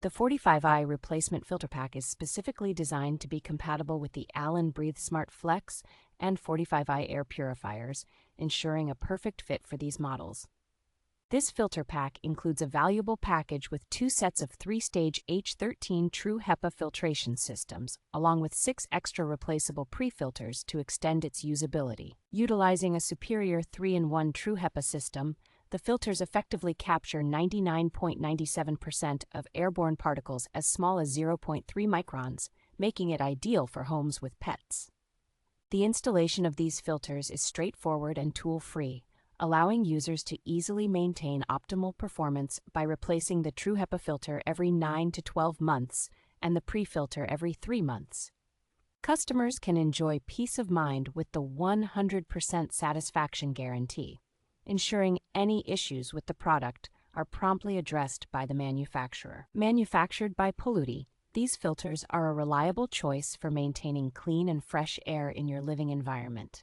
The 45i replacement filter pack is specifically designed to be compatible with the Allen BreatheSmart Flex and 45i Air Purifiers, ensuring a perfect fit for these models. This filter pack includes a valuable package with 2 sets of 3-stage H13 True HEPA filtration systems, along with 6 extra replaceable pre-filters to extend its usability. Utilizing a superior 3-in-1 True HEPA system, the filters effectively capture 99.97% of airborne particles as small as 0.3 microns, making it ideal for homes with pets. The installation of these filters is straightforward and tool-free, allowing users to easily maintain optimal performance by replacing the True HEPA filter every 9 to 12 months and the pre-filter every 3 months. Customers can enjoy peace of mind with the 100% satisfaction guarantee, ensuring any issues with the product are promptly addressed by the manufacturer. Manufactured by Polluti, these filters are a reliable choice for maintaining clean and fresh air in your living environment.